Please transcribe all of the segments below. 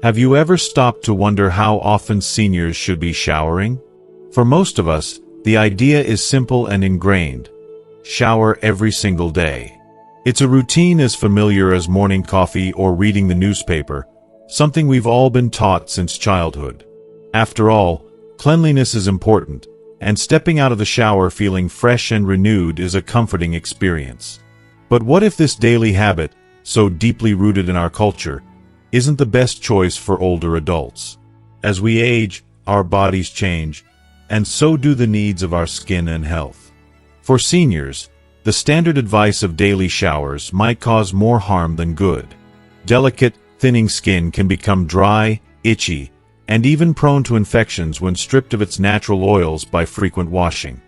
Have you ever stopped to wonder how often seniors should be showering? For most of us, the idea is simple and ingrained. Shower every single day. It's a routine as familiar as morning coffee or reading the newspaper, something we've all been taught since childhood. After all, cleanliness is important, and stepping out of the shower feeling fresh and renewed is a comforting experience. But what if this daily habit, so deeply rooted in our culture, isn't the best choice for older adults? As we age, our bodies change, and so do the needs of our skin and health. For seniors, the standard advice of daily showers might cause more harm than good. Delicate, thinning skin can become dry, itchy, and even prone to infections when stripped of its natural oils by frequent washing.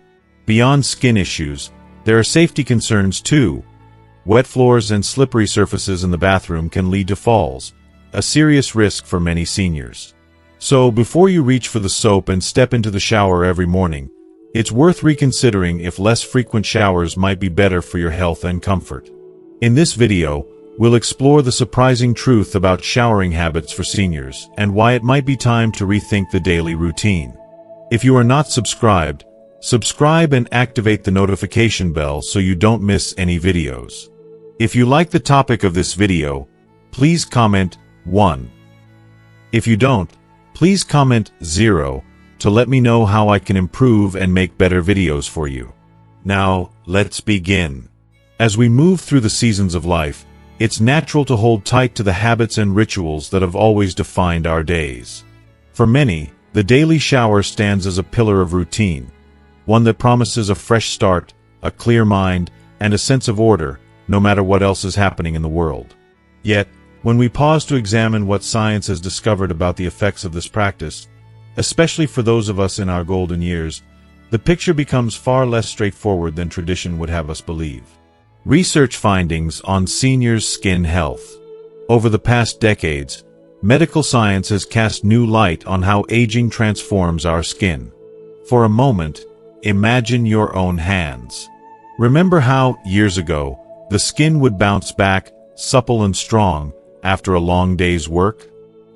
Beyond skin issues, there are safety concerns too. Wet floors and slippery surfaces in the bathroom can lead to falls, a serious risk for many seniors. So before you reach for the soap and step into the shower every morning, it's worth reconsidering if less frequent showers might be better for your health and comfort. In this video, we'll explore the surprising truth about showering habits for seniors and why it might be time to rethink the daily routine. If you are not subscribed, subscribe and activate the notification bell so you don't miss any videos. If you like the topic of this video, please comment 1. If you don't, please comment 0 to let me know how I can improve and make better videos for you. Now, let's begin. As we move through the seasons of life, it's natural to hold tight to the habits and rituals that have always defined our days. For many, the daily shower stands as a pillar of routine, one that promises a fresh start, a clear mind, and a sense of order, no matter what else is happening in the world. Yet, when we pause to examine what science has discovered about the effects of this practice, especially for those of us in our golden years, the picture becomes far less straightforward than tradition would have us believe. Research findings on seniors' skin health. Over the past decades, medical science has cast new light on how aging transforms our skin. For a moment, imagine your own hands. Remember how, years ago, the skin would bounce back, supple and strong, after a long day's work?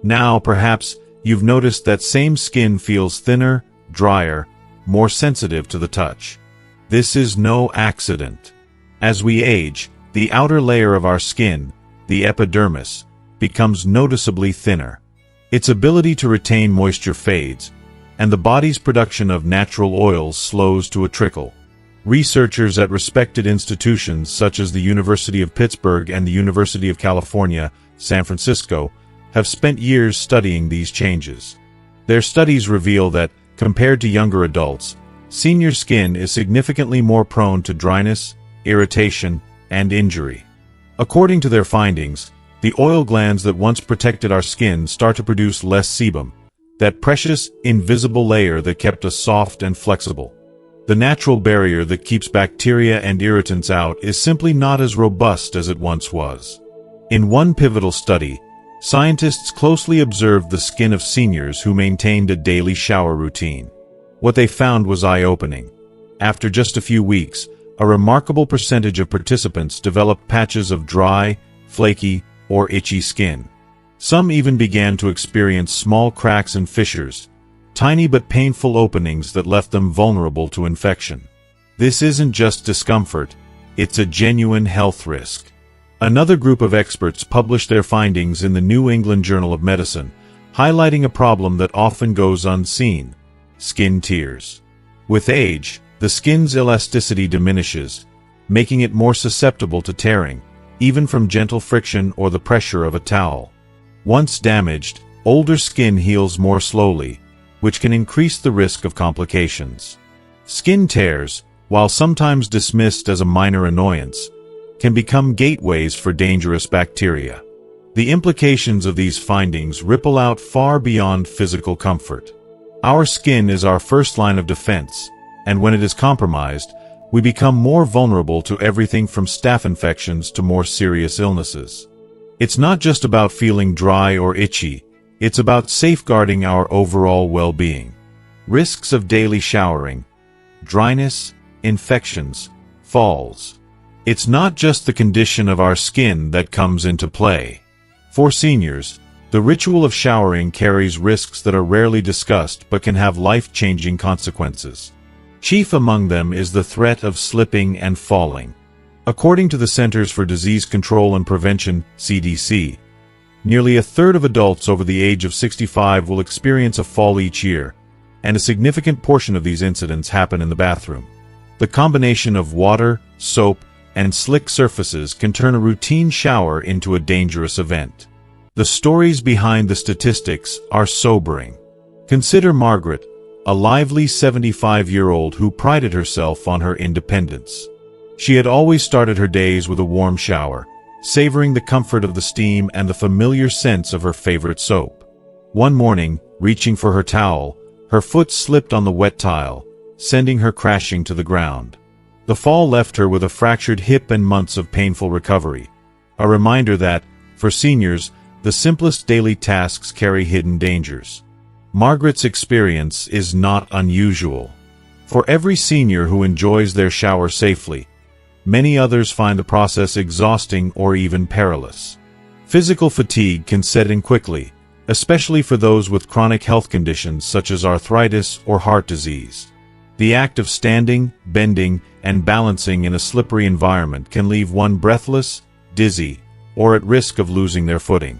Now, perhaps, you've noticed that same skin feels thinner, drier, more sensitive to the touch. This is no accident. As we age, the outer layer of our skin, the epidermis, becomes noticeably thinner. Its ability to retain moisture fades, and the body's production of natural oils slows to a trickle. Researchers at respected institutions such as the University of Pittsburgh and the University of California, San Francisco, have spent years studying these changes. Their studies reveal that, compared to younger adults, senior skin is significantly more prone to dryness, irritation, and injury. According to their findings, the oil glands that once protected our skin start to produce less sebum, that precious, invisible layer that kept us soft and flexible. The natural barrier that keeps bacteria and irritants out is simply not as robust as it once was. In one pivotal study, scientists closely observed the skin of seniors who maintained a daily shower routine. What they found was eye-opening. After just a few weeks, a remarkable percentage of participants developed patches of dry, flaky, or itchy skin. Some even began to experience small cracks and fissures, tiny but painful openings that left them vulnerable to infection. This isn't just discomfort, it's a genuine health risk. Another group of experts published their findings in the New England Journal of Medicine, highlighting a problem that often goes unseen: skin tears. With age, the skin's elasticity diminishes, making it more susceptible to tearing, even from gentle friction or the pressure of a towel. Once damaged, older skin heals more slowly, which can increase the risk of complications. Skin tears, while sometimes dismissed as a minor annoyance, can become gateways for dangerous bacteria. The implications of these findings ripple out far beyond physical comfort. Our skin is our first line of defense, and when it is compromised, we become more vulnerable to everything from staph infections to more serious illnesses. It's not just about feeling dry or itchy, it's about safeguarding our overall well-being. Risks of daily showering: dryness, infections, falls. It's not just the condition of our skin that comes into play. For seniors, The ritual of showering carries risks that are rarely discussed but can have life-changing consequences. Chief among them is the threat of slipping and falling. According to the Centers for Disease Control and Prevention, CDC, nearly a third of adults over the age of 65 will experience a fall each year, and a significant portion of these incidents happen in the bathroom. The combination of water, soap, and slick surfaces can turn a routine shower into a dangerous event. The stories behind the statistics are sobering. Consider Margaret, a lively 75-year-old who prided herself on her independence. She had always started her days with a warm shower, savoring the comfort of the steam and the familiar scents of her favorite soap. One morning, reaching for her towel, her foot slipped on the wet tile, sending her crashing to the ground. The fall left her with a fractured hip and months of painful recovery, a reminder that, for seniors, the simplest daily tasks carry hidden dangers. Margaret's experience is not unusual. For every senior who enjoys their shower safely, many others find the process exhausting or even perilous. Physical fatigue can set in quickly, especially for those with chronic health conditions such as arthritis or heart disease. The act of standing, bending, and balancing in a slippery environment can leave one breathless, dizzy, or at risk of losing their footing.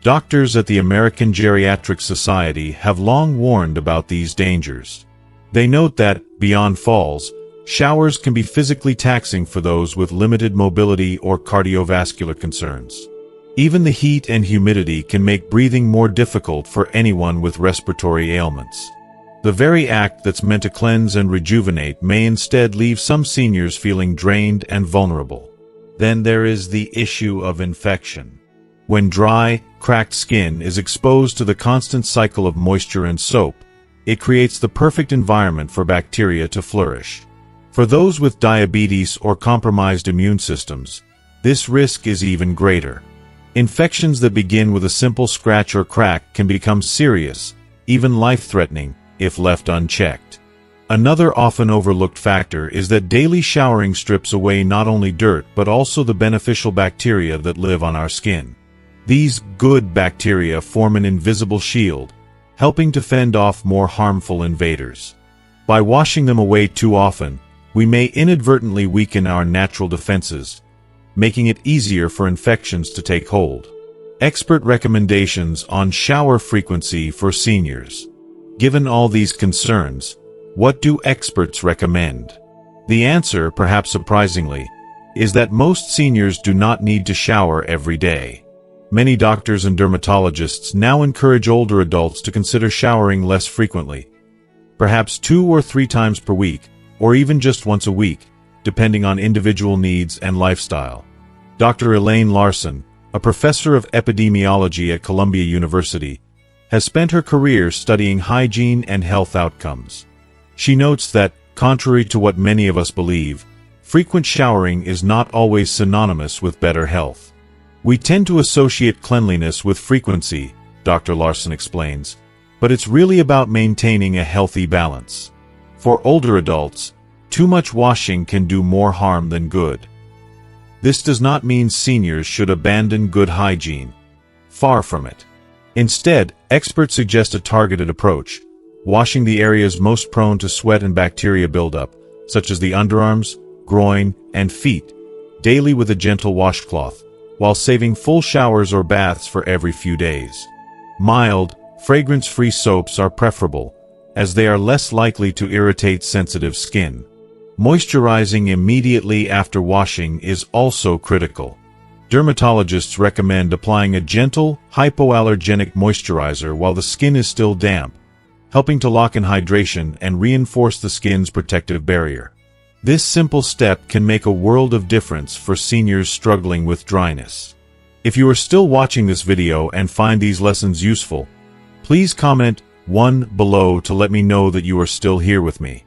Doctors at the American Geriatric Society have long warned about these dangers. They note that, beyond falls, showers can be physically taxing for those with limited mobility or cardiovascular concerns. Even the heat and humidity can make breathing more difficult for anyone with respiratory ailments. The very act that's meant to cleanse and rejuvenate may instead leave some seniors feeling drained and vulnerable. Then there is the issue of infection. When dry, cracked skin is exposed to the constant cycle of moisture and soap, it creates the perfect environment for bacteria to flourish. For those with diabetes or compromised immune systems, this risk is even greater. Infections that begin with a simple scratch or crack can become serious, even life-threatening, if left unchecked. Another often overlooked factor is that daily showering strips away not only dirt but also the beneficial bacteria that live on our skin. These good bacteria form an invisible shield, helping to fend off more harmful invaders. By washing them away too often, we may inadvertently weaken our natural defenses, making it easier for infections to take hold. Expert recommendations on shower frequency for seniors. Given all these concerns, what do experts recommend? The answer, perhaps surprisingly, is that most seniors do not need to shower every day. Many doctors and dermatologists now encourage older adults to consider showering less frequently, perhaps 2 or 3 times per week, or even just once a week, depending on individual needs and lifestyle. Dr. Elaine Larson, a professor of epidemiology at Columbia University, has spent her career studying hygiene and health outcomes. She notes that, contrary to what many of us believe, frequent showering is not always synonymous with better health. We tend to associate cleanliness with frequency, Dr. Larson explains, but it's really about maintaining a healthy balance. For older adults, too much washing can do more harm than good. This does not mean seniors should abandon good hygiene. Far from it. Instead, experts suggest a targeted approach, washing the areas most prone to sweat and bacteria buildup, such as the underarms, groin, and feet, daily with a gentle washcloth, while saving full showers or baths for every few days. Mild, fragrance-free soaps are preferable, as they are less likely to irritate sensitive skin. Moisturizing immediately after washing is also critical. Dermatologists recommend applying a gentle, hypoallergenic moisturizer while the skin is still damp, helping to lock in hydration and reinforce the skin's protective barrier. This simple step can make a world of difference for seniors struggling with dryness. If you are still watching this video and find these lessons useful, please comment 1 below to let me know that you are still here with me.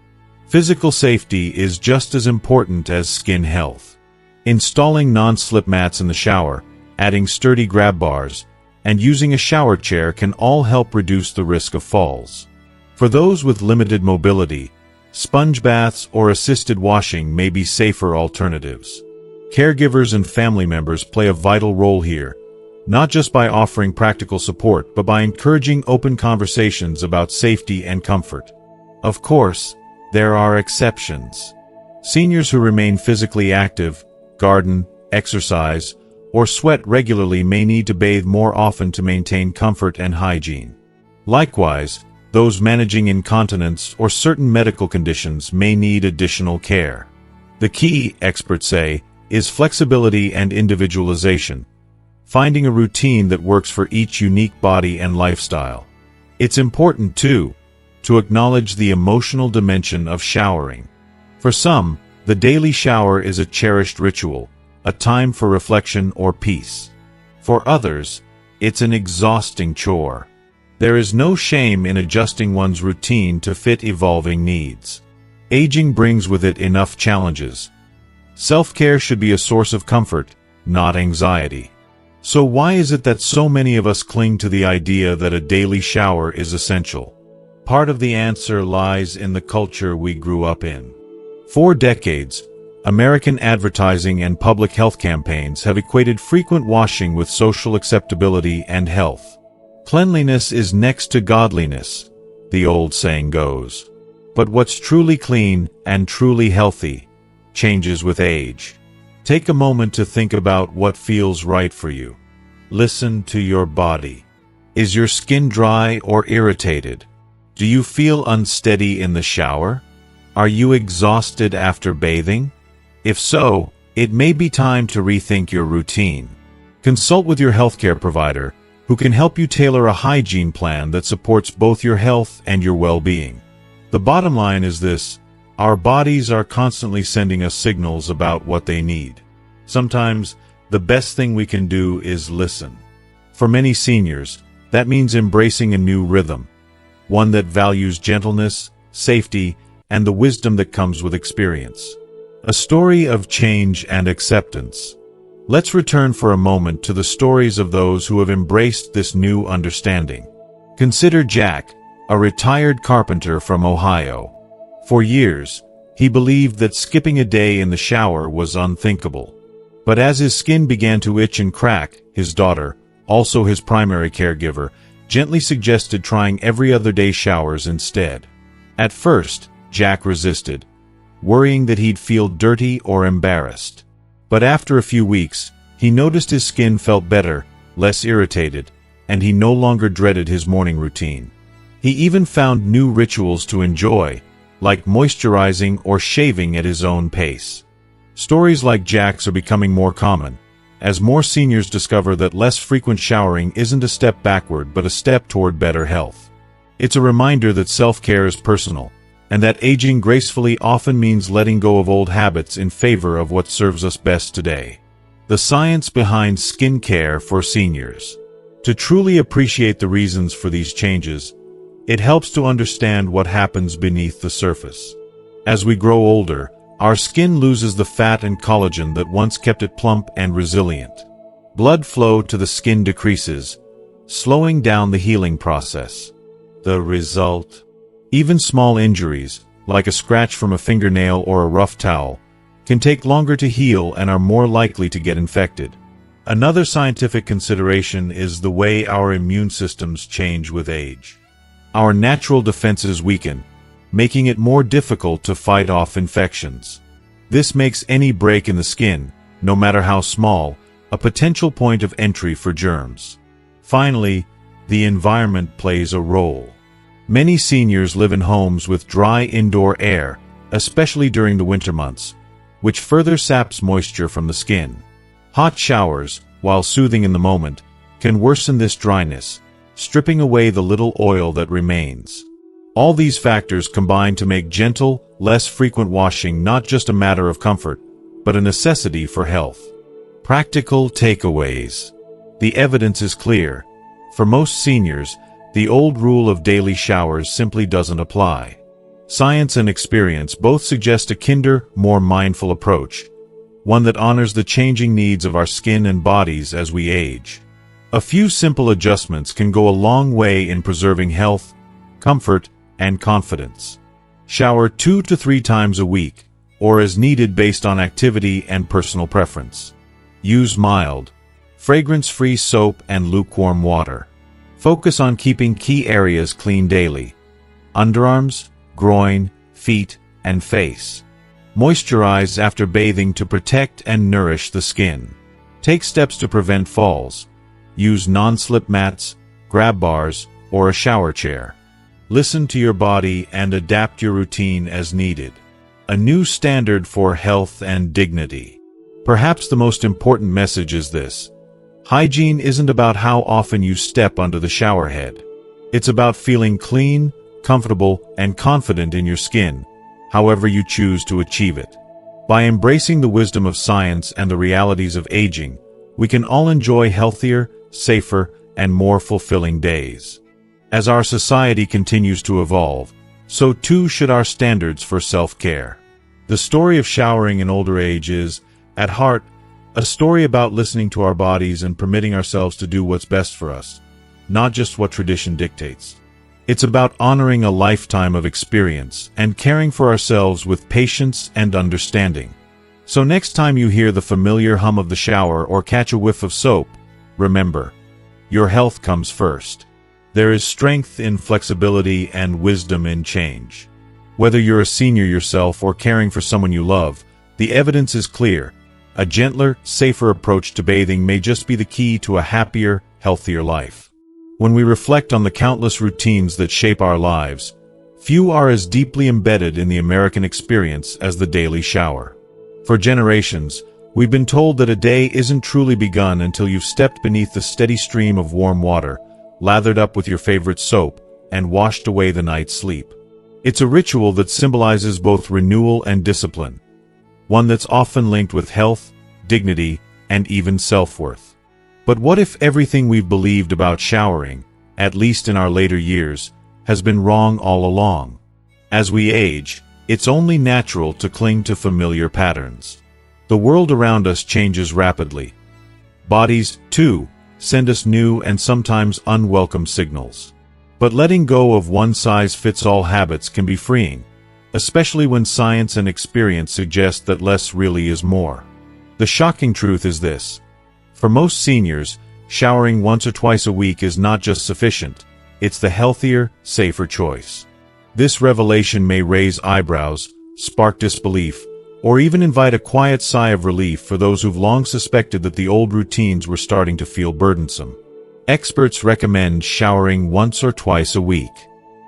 Physical safety is just as important as skin health. Installing non-slip mats in the shower, adding sturdy grab bars, and using a shower chair can all help reduce the risk of falls. For those with limited mobility, sponge baths or assisted washing may be safer alternatives. Caregivers and family members play a vital role here, not just by offering practical support, but by encouraging open conversations about safety and comfort. Of course, there are exceptions. Seniors who remain physically active, garden, exercise, or sweat regularly may need to bathe more often to maintain comfort and hygiene. Likewise, those managing incontinence or certain medical conditions may need additional care. The key, experts say, is flexibility and individualization, finding a routine that works for each unique body and lifestyle. It's important, too, to acknowledge the emotional dimension of showering. For some, the daily shower is a cherished ritual, a time for reflection or peace. For others, it's an exhausting chore. There is no shame in adjusting one's routine to fit evolving needs. Aging brings with it enough challenges. Self-care should be a source of comfort, not anxiety. So why is it that so many of us cling to the idea that a daily shower is essential? Part of the answer lies in the culture we grew up in. For decades, American advertising and public health campaigns have equated frequent washing with social acceptability and health. Cleanliness is next to godliness, the old saying goes. But what's truly clean and truly healthy changes with age. Take a moment to think about what feels right for you. Listen to your body. Is your skin dry or irritated? Do you feel unsteady in the shower? Are you exhausted after bathing? If so, it may be time to rethink your routine. Consult with your healthcare provider, who can help you tailor a hygiene plan that supports both your health and your well-being. The bottom line is this: our bodies are constantly sending us signals about what they need. Sometimes, the best thing we can do is listen. For many seniors, that means embracing a new rhythm, one that values gentleness, safety, and the wisdom that comes with experience. A story of change and acceptance. Let's return for a moment to the stories of those who have embraced this new understanding. Consider Jack, a retired carpenter from Ohio. For years, he believed that skipping a day in the shower was unthinkable. But as his skin began to itch and crack, his daughter, also his primary caregiver, gently suggested trying every other day showers instead. At first, Jack resisted, worrying that he'd feel dirty or embarrassed. But after a few weeks, he noticed his skin felt better, less irritated, and he no longer dreaded his morning routine. He even found new rituals to enjoy, like moisturizing or shaving at his own pace. Stories like Jack's are becoming more common, as more seniors discover that less frequent showering isn't a step backward but a step toward better health. It's a reminder that self-care is personal, and that aging gracefully often means letting go of old habits in favor of what serves us best today. The science behind skin care for seniors. To truly appreciate the reasons for these changes, it helps to understand what happens beneath the surface. As we grow older, our skin loses the fat and collagen that once kept it plump and resilient. Blood flow to the skin decreases, slowing down the healing process. The result? Even small injuries, like a scratch from a fingernail or a rough towel, can take longer to heal and are more likely to get infected. Another scientific consideration is the way our immune systems change with age. Our natural defenses weaken, making it more difficult to fight off infections. This makes any break in the skin, no matter how small, a potential point of entry for germs. Finally, the environment plays a role. Many seniors live in homes with dry indoor air, especially during the winter months, which further saps moisture from the skin. Hot showers, while soothing in the moment, can worsen this dryness, stripping away the little oil that remains. All these factors combine to make gentle, less frequent washing not just a matter of comfort, but a necessity for health. Practical takeaways. The evidence is clear. For most seniors, the old rule of daily showers simply doesn't apply. Science and experience both suggest a kinder, more mindful approach, one that honors the changing needs of our skin and bodies as we age. A few simple adjustments can go a long way in preserving health, comfort, and confidence. Shower 2 to 3 times a week, or as needed based on activity and personal preference. Use mild, fragrance-free soap and lukewarm water. Focus on keeping key areas clean daily: underarms, groin, feet, and face. Moisturize after bathing to protect and nourish the skin. Take steps to prevent falls. Use non-slip mats, grab bars, or a shower chair. Listen to your body and adapt your routine as needed. A new standard for health and dignity. Perhaps the most important message is this: hygiene isn't about how often you step under the shower head. It's about feeling clean, comfortable, and confident in your skin, however you choose to achieve it. By embracing the wisdom of science and the realities of aging, we can all enjoy healthier, safer, and more fulfilling days. As our society continues to evolve, so too should our standards for self-care. The story of showering in older age is, at heart, a story about listening to our bodies and permitting ourselves to do what's best for us, not just what tradition dictates. It's about honoring a lifetime of experience and caring for ourselves with patience and understanding. So next time you hear the familiar hum of the shower or catch a whiff of soap, remember, your health comes first. There is strength in flexibility and wisdom in change. Whether you're a senior yourself or caring for someone you love, the evidence is clear. A gentler, safer approach to bathing may just be the key to a happier, healthier life. When we reflect on the countless routines that shape our lives, few are as deeply embedded in the American experience as the daily shower. For generations, we've been told that a day isn't truly begun until you've stepped beneath the steady stream of warm water, lathered up with your favorite soap, and washed away the night's sleep. It's a ritual that symbolizes both renewal and discipline, one that's often linked with health, dignity, and even self-worth. But what if everything we've believed about showering, at least in our later years, has been wrong all along? As we age, it's only natural to cling to familiar patterns. The world around us changes rapidly. Bodies, too, send us new and sometimes unwelcome signals. But letting go of one-size-fits-all habits can be freeing, especially when science and experience suggest that less really is more. The shocking truth is this: for most seniors, showering once or twice a week is not just sufficient, it's the healthier, safer choice. This revelation may raise eyebrows, spark disbelief, or even invite a quiet sigh of relief for those who've long suspected that the old routines were starting to feel burdensome. Experts recommend showering once or twice a week.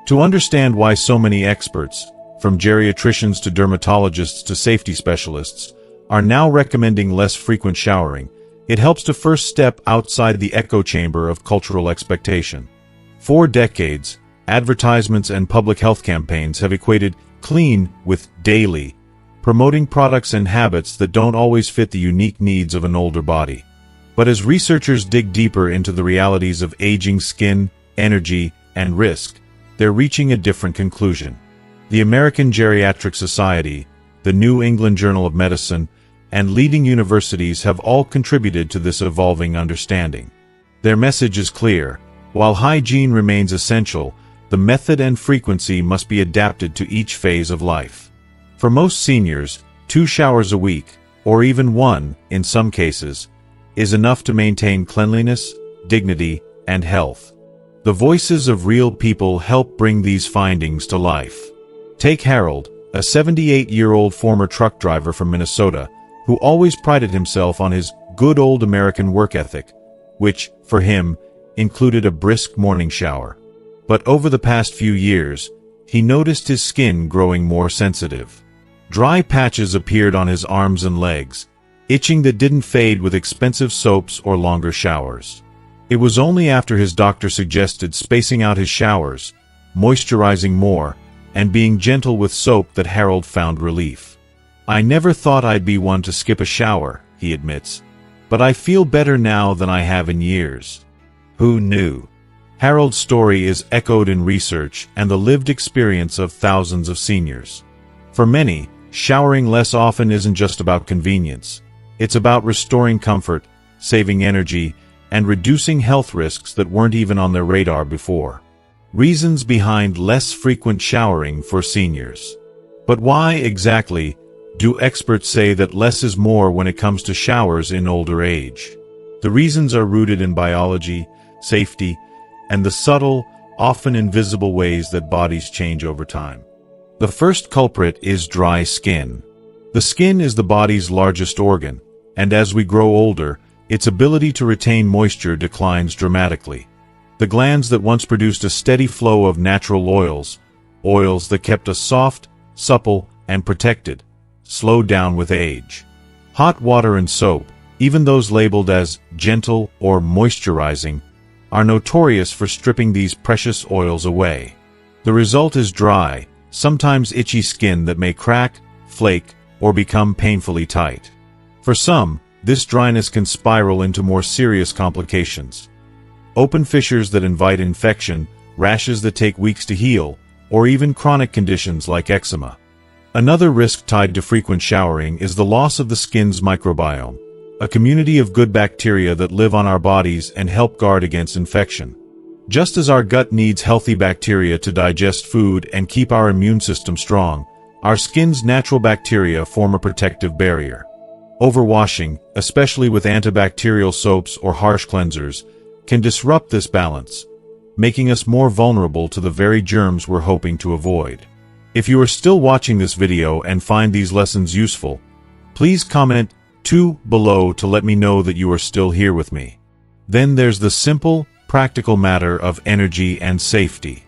To understand why so many experts, from geriatricians to dermatologists to safety specialists, are now recommending less frequent showering, it helps to first step outside the echo chamber of cultural expectation. For decades, advertisements and public health campaigns have equated clean with daily, promoting products and habits that don't always fit the unique needs of an older body. But as researchers dig deeper into the realities of aging skin, energy, and risk, they're reaching a different conclusion. The American Geriatric Society, the New England Journal of Medicine, and leading universities have all contributed to this evolving understanding. Their message is clear: while hygiene remains essential, the method and frequency must be adapted to each phase of life. For most seniors, 2 showers a week, or even 1, in some cases, is enough to maintain cleanliness, dignity, and health. The voices of real people help bring these findings to life. Take Harold, a 78-year-old former truck driver from Minnesota, who always prided himself on his good old American work ethic, which, for him, included a brisk morning shower. But over the past few years, he noticed his skin growing more sensitive. Dry patches appeared on his arms and legs, itching that didn't fade with expensive soaps or longer showers. It was only after his doctor suggested spacing out his showers, moisturizing more, and being gentle with soap that Harold found relief. "I never thought I'd be one to skip a shower," he admits, "but I feel better now than I have in years." Who knew? Harold's story is echoed in research and the lived experience of thousands of seniors. For many, showering less often isn't just about convenience. It's about restoring comfort, saving energy, and reducing health risks that weren't even on their radar before. Reasons behind less frequent showering for seniors. But why exactly do experts say that less is more when it comes to showers in older age? The reasons are rooted in biology, safety, and the subtle, often invisible ways that bodies change over time. The first culprit is dry skin. The skin is the body's largest organ, and as we grow older, its ability to retain moisture declines dramatically. The glands that once produced a steady flow of natural oils that kept us soft, supple, and protected, slow down with age. Hot water and soap, even those labeled as gentle or moisturizing, are notorious for stripping these precious oils away. The result is dry, sometimes itchy skin that may crack, flake, or become painfully tight. For some, this dryness can spiral into more serious complications. Open fissures that invite infection, rashes that take weeks to heal, or even chronic conditions like eczema. Another risk tied to frequent showering is the loss of the skin's microbiome, a community of good bacteria that live on our bodies and help guard against infection. Just as our gut needs healthy bacteria to digest food and keep our immune system strong, our skin's natural bacteria form a protective barrier. Overwashing, especially with antibacterial soaps or harsh cleansers, can disrupt this balance, making us more vulnerable to the very germs we're hoping to avoid. If you are still watching this video and find these lessons useful, please comment 2 below to let me know that you are still here with me. Then there's the simple, practical matter of energy and safety.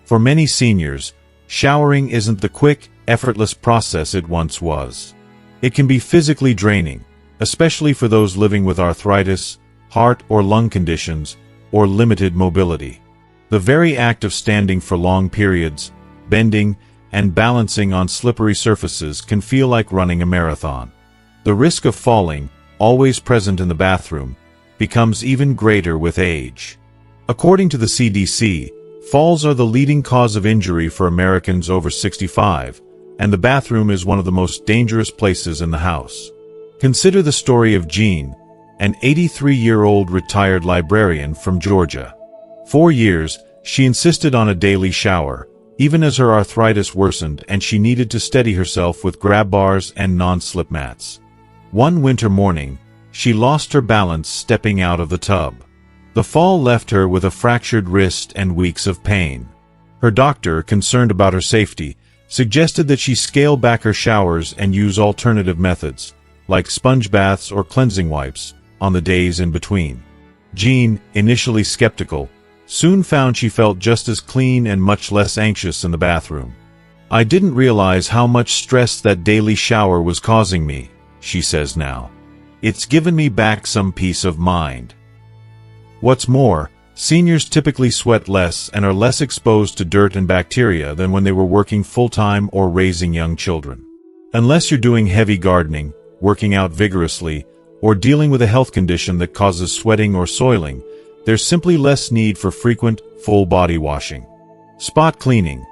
For many seniors, showering isn't the quick, effortless process it once was. It can be physically draining, especially for those living with arthritis, heart or lung conditions, or limited mobility. The very act of standing for long periods, bending, and balancing on slippery surfaces can feel like running a marathon. The risk of falling, always present in the bathroom, becomes even greater with age. According to the CDC, falls are the leading cause of injury for Americans over 65, and the bathroom is one of the most dangerous places in the house. Consider the story of Jean, an 83-year-old retired librarian from Georgia. For years, she insisted on a daily shower, even as her arthritis worsened and she needed to steady herself with grab bars and non-slip mats. One winter morning, she lost her balance stepping out of the tub. The fall left her with a fractured wrist and weeks of pain. Her doctor, concerned about her safety, suggested that she scale back her showers and use alternative methods, like sponge baths or cleansing wipes, on the days in between. Jean, initially skeptical, soon found she felt just as clean and much less anxious in the bathroom. "I didn't realize how much stress that daily shower was causing me," she says now. "It's given me back some peace of mind." What's more, seniors typically sweat less and are less exposed to dirt and bacteria than when they were working full-time or raising young children. Unless you're doing heavy gardening, working out vigorously, or dealing with a health condition that causes sweating or soiling, there's simply less need for frequent, full-body washing. Spot cleaning,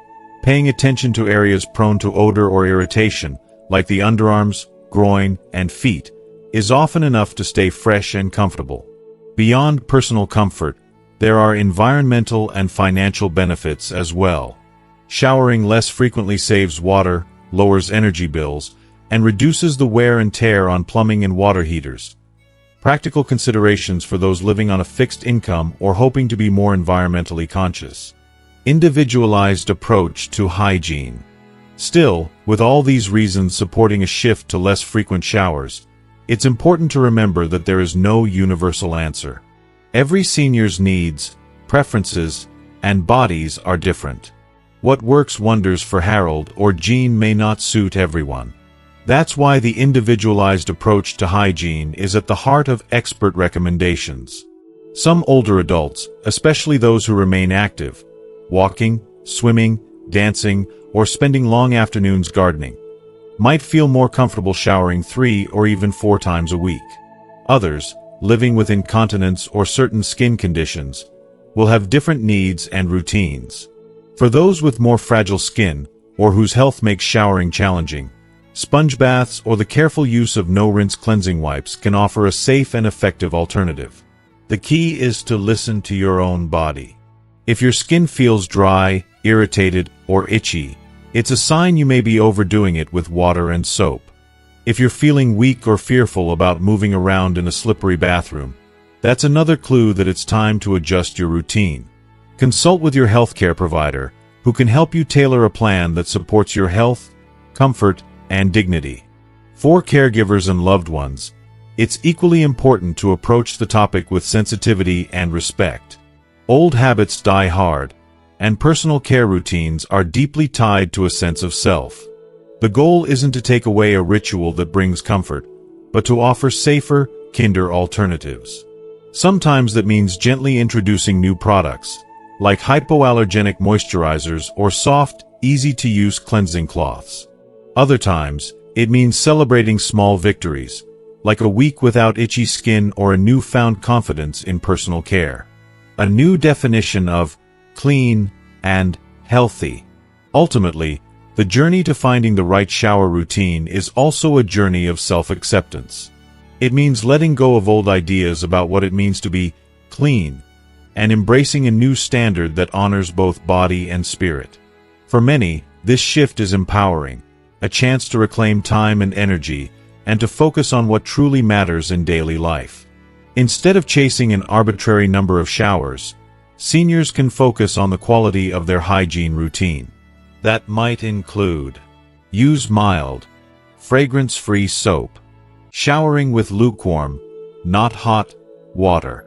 paying attention to areas prone to odor or irritation, like the underarms, groin, and feet, is often enough to stay fresh and comfortable. Beyond personal comfort, there are environmental and financial benefits as well. Showering less frequently saves water, lowers energy bills, and reduces the wear and tear on plumbing and water heaters. Practical considerations for those living on a fixed income or hoping to be more environmentally conscious. Individualized approach to hygiene. Still, with all these reasons supporting a shift to less frequent showers, it's important to remember that there is no universal answer. Every senior's needs, preferences, and bodies are different. What works wonders for Harold or Jean may not suit everyone. That's why the individualized approach to hygiene is at the heart of expert recommendations. Some older adults, especially those who remain active, walking, swimming, dancing, or spending long afternoons gardening, might feel more comfortable showering 3 or even 4 times a week. Others, living with incontinence or certain skin conditions, will have different needs and routines. For those with more fragile skin, or whose health makes showering challenging, sponge baths or the careful use of no-rinse cleansing wipes can offer a safe and effective alternative. The key is to listen to your own body. If your skin feels dry, irritated, or itchy, it's a sign you may be overdoing it with water and soap. If you're feeling weak or fearful about moving around in a slippery bathroom, That's another clue that it's time to adjust your routine. Consult with your healthcare provider, who can help you tailor a plan that supports your health, comfort, and dignity. For caregivers and loved ones, it's equally important to approach the topic with sensitivity and respect. Old habits die hard, and personal care routines are deeply tied to a sense of self. The goal isn't to take away a ritual that brings comfort, but to offer safer, kinder alternatives. Sometimes that means gently introducing new products, like hypoallergenic moisturizers or soft, easy-to-use cleansing cloths. Other times, it means celebrating small victories, like a week without itchy skin or a newfound confidence in personal care. A new definition of clean and healthy. Ultimately, the journey to finding the right shower routine is also a journey of self-acceptance. It means letting go of old ideas about what it means to be clean, and embracing a new standard that honors both body and spirit. For many, this shift is empowering, a chance to reclaim time and energy, and to focus on what truly matters in daily life. Instead of chasing an arbitrary number of showers, seniors can focus on the quality of their hygiene routine. That might include: use mild, fragrance-free soap, showering with lukewarm, not hot, water,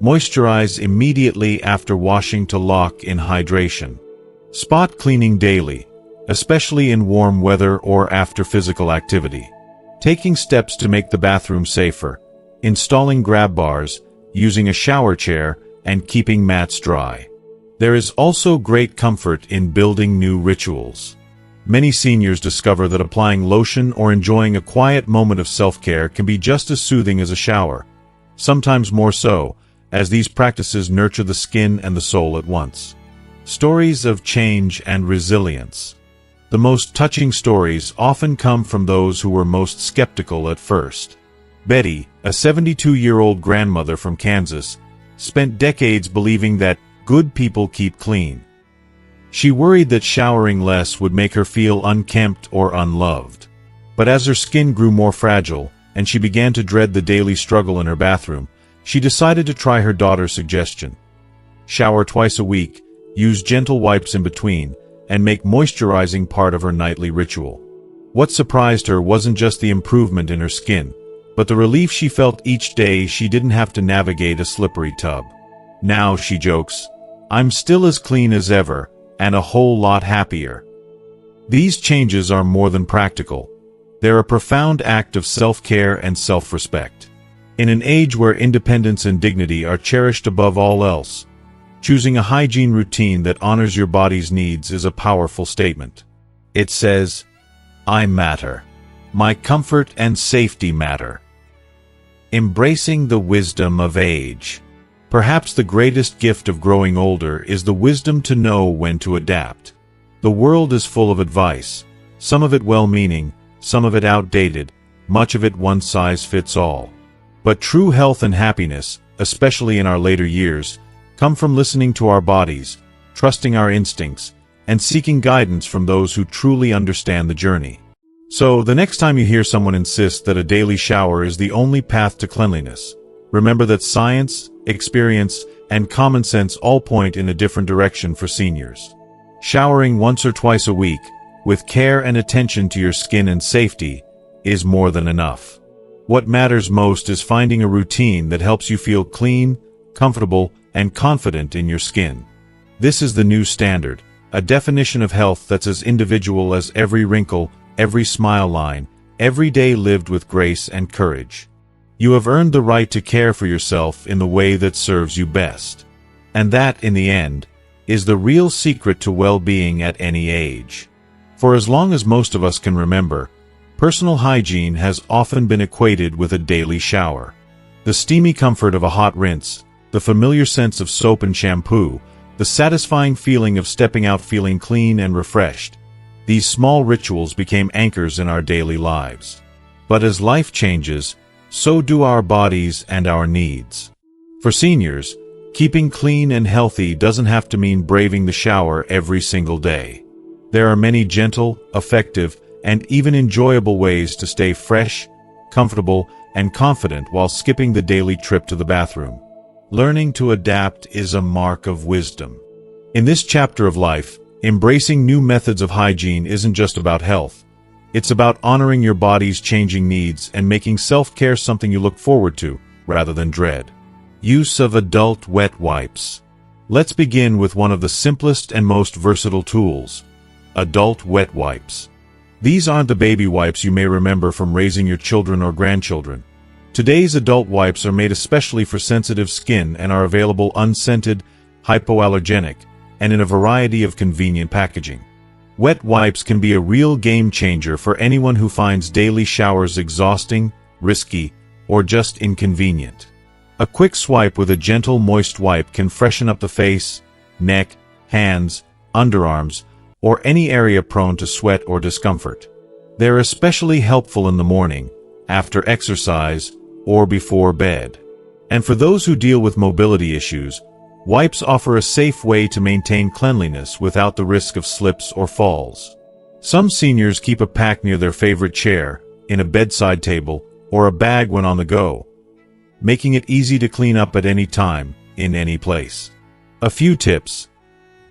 moisturize immediately after washing to lock in hydration, spot cleaning daily, especially in warm weather or after physical activity, taking steps to make the bathroom safer, installing grab bars, using a shower chair, and keeping mats dry. There is also great comfort in building new rituals. Many seniors discover that applying lotion or enjoying a quiet moment of self-care can be just as soothing as a shower, sometimes more so, as these practices nurture the skin and the soul at once. Stories of change and resilience. The most touching stories often come from those who were most skeptical at first. Betty, a 72-year-old grandmother from Kansas, spent decades believing that good people keep clean. She worried that showering less would make her feel unkempt or unloved. But as her skin grew more fragile, and she began to dread the daily struggle in her bathroom, she decided to try her daughter's suggestion. Shower twice a week, use gentle wipes in between, and make moisturizing part of her nightly ritual. What surprised her wasn't just the improvement in her skin, but the relief she felt each day she didn't have to navigate a slippery tub. Now, she jokes, "I'm still as clean as ever, and a whole lot happier." These changes are more than practical. They're a profound act of self-care and self-respect. In an age where independence and dignity are cherished above all else, choosing a hygiene routine that honors your body's needs is a powerful statement. It says, "I matter. My comfort and safety matter." Embracing the wisdom of age. Perhaps the greatest gift of growing older is the wisdom to know when to adapt. The world is full of advice, some of it well-meaning, some of it outdated, much of it one-size-fits-all. But true health and happiness, especially in our later years, come from listening to our bodies, trusting our instincts, and seeking guidance from those who truly understand the journey. So, the next time you hear someone insist that a daily shower is the only path to cleanliness, remember that science, experience, and common sense all point in a different direction for seniors. Showering once or twice a week, with care and attention to your skin and safety, is more than enough. What matters most is finding a routine that helps you feel clean, comfortable, and confident in your skin. This is the new standard, a definition of health that's as individual as every wrinkle, every smile line, every day lived with grace and courage. You have earned the right to care for yourself in the way that serves you best. And that, in the end, is the real secret to well-being at any age. For as long as most of us can remember, personal hygiene has often been equated with a daily shower. The steamy comfort of a hot rinse, the familiar sense of soap and shampoo, the satisfying feeling of stepping out feeling clean and refreshed. These small rituals became anchors in our daily lives. But as life changes, so do our bodies and our needs. For seniors, keeping clean and healthy doesn't have to mean braving the shower every single day. There are many gentle, effective, and even enjoyable ways to stay fresh, comfortable, and confident while skipping the daily trip to the bathroom. Learning to adapt is a mark of wisdom. In this chapter of life, embracing new methods of hygiene isn't just about health. It's about honoring your body's changing needs and making self-care something you look forward to, rather than dread. Use of adult wet wipes. Let's begin with one of the simplest and most versatile tools: adult wet wipes. These aren't the baby wipes you may remember from raising your children or grandchildren. Today's adult wipes are made especially for sensitive skin and are available unscented, hypoallergenic, and in a variety of convenient packaging. Wet wipes can be a real game changer for anyone who finds daily showers exhausting, risky, or just inconvenient. A quick swipe with a gentle moist wipe can freshen up the face, neck, hands, underarms, or any area prone to sweat or discomfort. They're especially helpful in the morning, after exercise, or before bed. And for those who deal with mobility issues, wipes offer a safe way to maintain cleanliness without the risk of slips or falls. Some seniors keep a pack near their favorite chair, in a bedside table, or a bag when on the go, making it easy to clean up at any time, in any place. A few tips.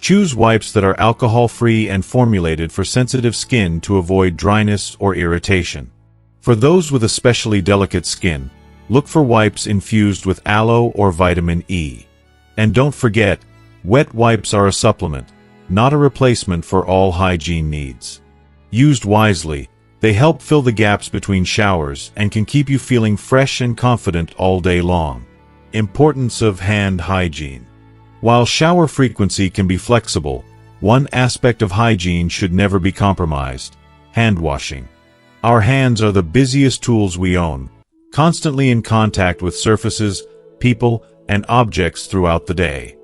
Choose wipes that are alcohol-free and formulated for sensitive skin to avoid dryness or irritation. For those with especially delicate skin, look for wipes infused with aloe or vitamin E. And don't forget, wet wipes are a supplement, not a replacement for all hygiene needs. Used wisely, they help fill the gaps between showers and can keep you feeling fresh and confident all day long. Importance of hand hygiene. While shower frequency can be flexible, one aspect of hygiene should never be compromised: hand washing. Our hands are the busiest tools we own, constantly in contact with surfaces, people, and objects throughout the day.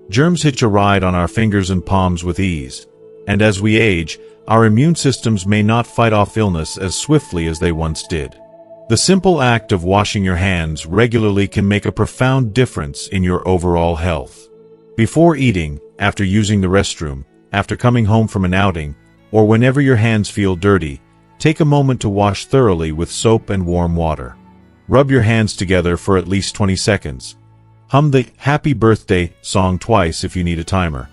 Germs hitch a ride on our fingers and palms with ease, and as we age, our immune systems may not fight off illness as swiftly as they once did. The simple act of washing your hands regularly can make a profound difference in your overall health. Before eating, after using the restroom, after coming home from an outing, or whenever your hands feel dirty, take a moment to wash thoroughly with soap and warm water. Rub your hands together for at least 20 seconds. Hum the "Happy Birthday" song twice if you need a timer,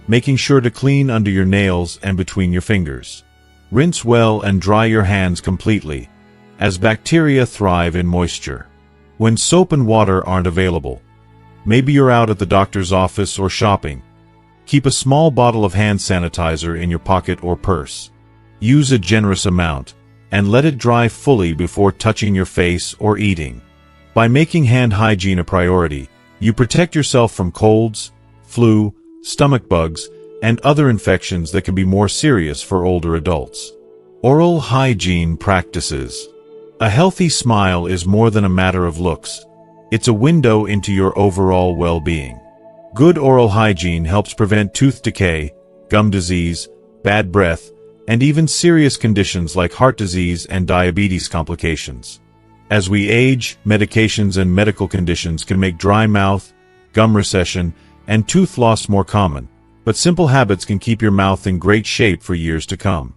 making sure to clean under your nails and between your fingers. Rinse well and dry your hands completely, as bacteria thrive in moisture. When soap and water aren't available, maybe you're out at the doctor's office or shopping, keep a small bottle of hand sanitizer in your pocket or purse. Use a generous amount, and let it dry fully before touching your face or eating. By making hand hygiene a priority, you protect yourself from colds, flu, stomach bugs, and other infections that can be more serious for older adults. Oral hygiene practices. A healthy smile is more than a matter of looks. It's a window into your overall well-being. Good oral hygiene helps prevent tooth decay, gum disease, bad breath, and even serious conditions like heart disease and diabetes complications. As we age, medications and medical conditions can make dry mouth, gum recession, and tooth loss more common, but simple habits can keep your mouth in great shape for years to come.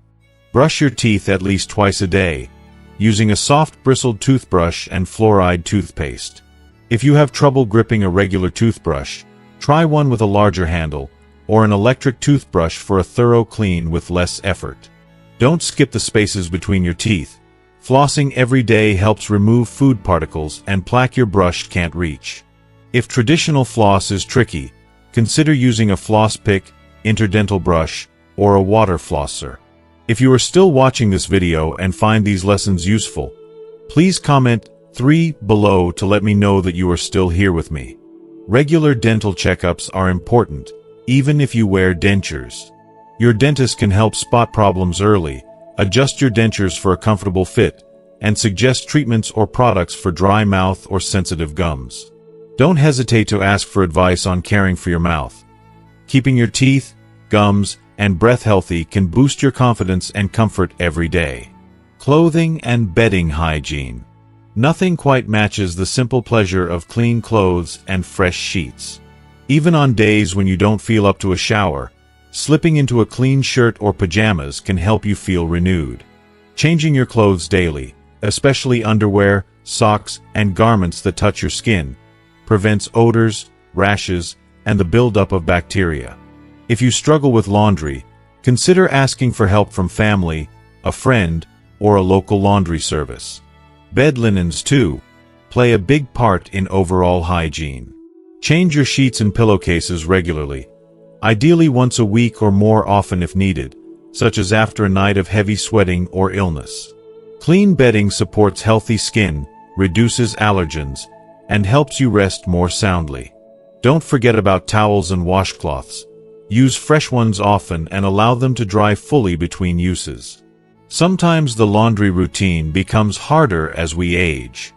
Brush your teeth at least twice a day, using a soft bristled toothbrush and fluoride toothpaste. If you have trouble gripping a regular toothbrush, try one with a larger handle, or an electric toothbrush for a thorough clean with less effort. Don't skip the spaces between your teeth. Flossing every day helps remove food particles and plaque your brush can't reach. If traditional floss is tricky, consider using a floss pick, interdental brush, or a water flosser. If you are still watching this video and find these lessons useful, please comment 3 below to let me know that you are still here with me. Regular dental checkups are important, even if you wear dentures. Your dentist can help spot problems early, adjust your dentures for a comfortable fit, and suggest treatments or products for dry mouth or sensitive gums. Don't hesitate to ask for advice on caring for your mouth. Keeping your teeth, gums, and breath healthy can boost your confidence and comfort every day. Clothing and bedding hygiene. Nothing quite matches the simple pleasure of clean clothes and fresh sheets. Even on days when you don't feel up to a shower, slipping into a clean shirt or pajamas can help you feel renewed. Changing your clothes daily, especially underwear, socks, and garments that touch your skin, prevents odors, rashes, and the buildup of bacteria. If you struggle with laundry, consider asking for help from family, a friend, or a local laundry service. Bed linens, too, play a big part in overall hygiene. Change your sheets and pillowcases regularly, ideally once a week or more often if needed, such as after a night of heavy sweating or illness. Clean bedding supports healthy skin, reduces allergens, and helps you rest more soundly. Don't forget about towels and washcloths. Use fresh ones often and allow them to dry fully between uses. Sometimes the laundry routine becomes harder as we age.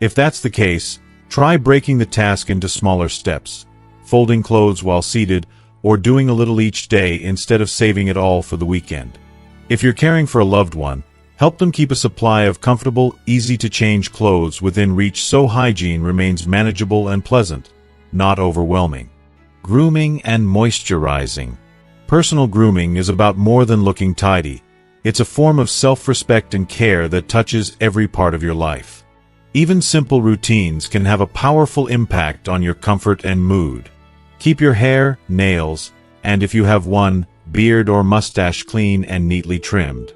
If that's the case, try breaking the task into smaller steps, folding clothes while seated, or doing a little each day instead of saving it all for the weekend. If you're caring for a loved one, help them keep a supply of comfortable, easy-to-change clothes within reach so hygiene remains manageable and pleasant, not overwhelming. Grooming and moisturizing. Personal grooming is about more than looking tidy. It's a form of self-respect and care that touches every part of your life. Even simple routines can have a powerful impact on your comfort and mood. Keep your hair, nails, and if you have one, beard or mustache clean and neatly trimmed.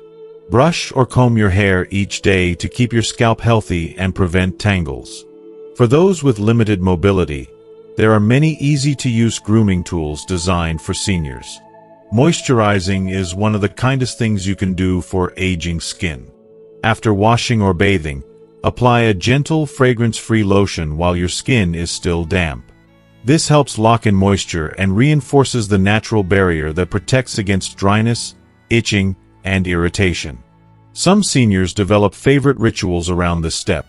Brush or comb your hair each day to keep your scalp healthy and prevent tangles. For those with limited mobility, there are many easy-to-use grooming tools designed for seniors. Moisturizing is one of the kindest things you can do for aging skin. After washing or bathing, apply a gentle, fragrance-free lotion while your skin is still damp. This helps lock in moisture and reinforces the natural barrier that protects against dryness, itching, and irritation. Some seniors develop favorite rituals around this step.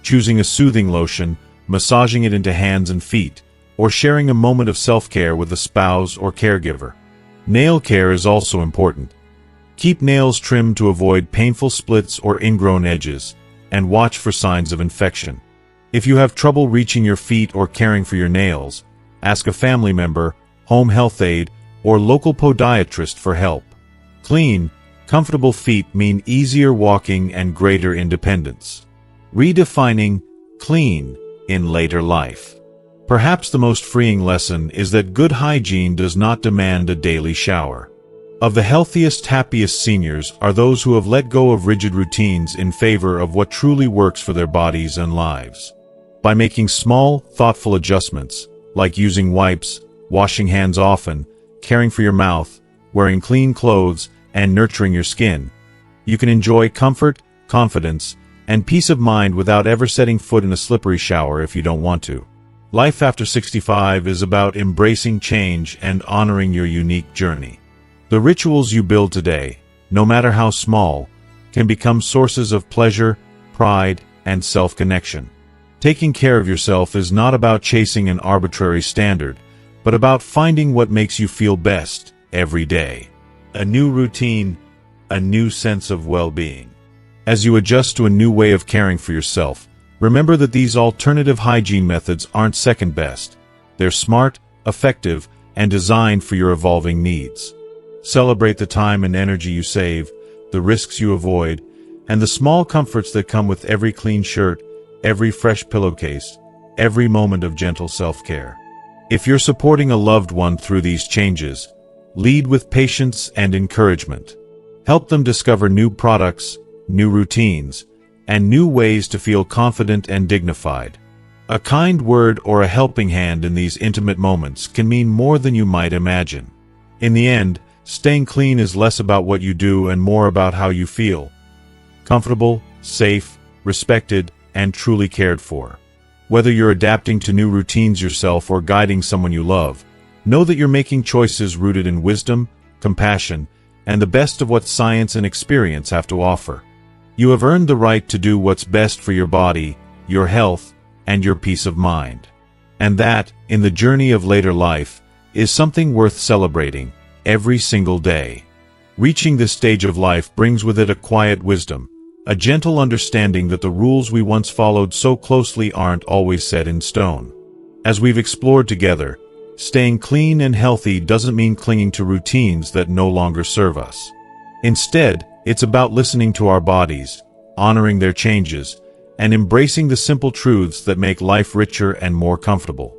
Choosing a soothing lotion, massaging it into hands and feet, or sharing a moment of self-care with a spouse or caregiver. Nail care is also important. Keep nails trimmed to avoid painful splits or ingrown edges, and watch for signs of infection. If you have trouble reaching your feet or caring for your nails, ask a family member, home health aide, or local podiatrist for help. Clean, comfortable feet mean easier walking and greater independence. Redefining clean in later life. Perhaps the most freeing lesson is that good hygiene does not demand a daily shower. Of the healthiest, happiest seniors are those who have let go of rigid routines in favor of what truly works for their bodies and lives. By making small, thoughtful adjustments, like using wipes, washing hands often, caring for your mouth, wearing clean clothes, and nurturing your skin, you can enjoy comfort, confidence, and peace of mind without ever setting foot in a slippery shower if you don't want to. Life after 65 is about embracing change and honoring your unique journey. The rituals you build today, no matter how small, can become sources of pleasure, pride, and self-connection. Taking care of yourself is not about chasing an arbitrary standard, but about finding what makes you feel best every day. A new routine, a new sense of well-being. As you adjust to a new way of caring for yourself, remember that these alternative hygiene methods aren't second best. They're smart, effective, and designed for your evolving needs. Celebrate the time and energy you save, the risks you avoid, and the small comforts that come with every clean shirt, every fresh pillowcase, every moment of gentle self-care. If you're supporting a loved one through these changes, lead with patience and encouragement. Help them discover new products, new routines, and new ways to feel confident and dignified. A kind word or a helping hand in these intimate moments can mean more than you might imagine. In the end, staying clean is less about what you do and more about how you feel. Comfortable, safe, respected, and truly cared for. Whether you're adapting to new routines yourself or guiding someone you love, know that you're making choices rooted in wisdom, compassion, and the best of what science and experience have to offer. You have earned the right to do what's best for your body, your health, and your peace of mind. And that, in the journey of later life, is something worth celebrating every single day. Reaching this stage of life brings with it a quiet wisdom, a gentle understanding that the rules we once followed so closely aren't always set in stone. As we've explored together, staying clean and healthy doesn't mean clinging to routines that no longer serve us. Instead, it's about listening to our bodies, honoring their changes, and embracing the simple truths that make life richer and more comfortable.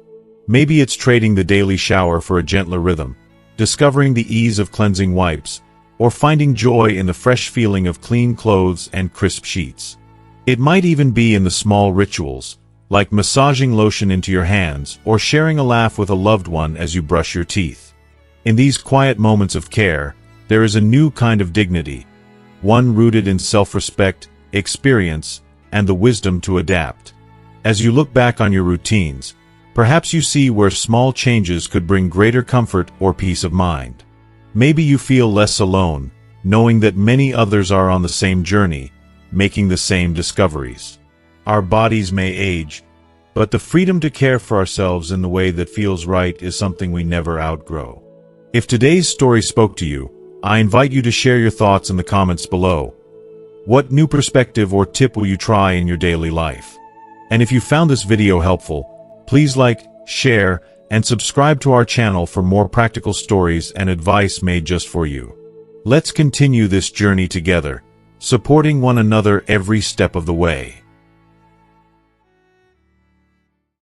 Maybe it's trading the daily shower for a gentler rhythm, discovering the ease of cleansing wipes, or finding joy in the fresh feeling of clean clothes and crisp sheets. It might even be in the small rituals, like massaging lotion into your hands or sharing a laugh with a loved one as you brush your teeth. In these quiet moments of care, there is a new kind of dignity, one rooted in self-respect, experience, and the wisdom to adapt. As you look back on your routines, perhaps you see where small changes could bring greater comfort or peace of mind. Maybe you feel less alone, knowing that many others are on the same journey, making the same discoveries. Our bodies may age, but the freedom to care for ourselves in the way that feels right is something we never outgrow. If today's story spoke to you, I invite you to share your thoughts in the comments below. What new perspective or tip will you try in your daily life? And if you found this video helpful, please like, share, and subscribe to our channel for more practical stories and advice made just for you. Let's continue this journey together, supporting one another every step of the way.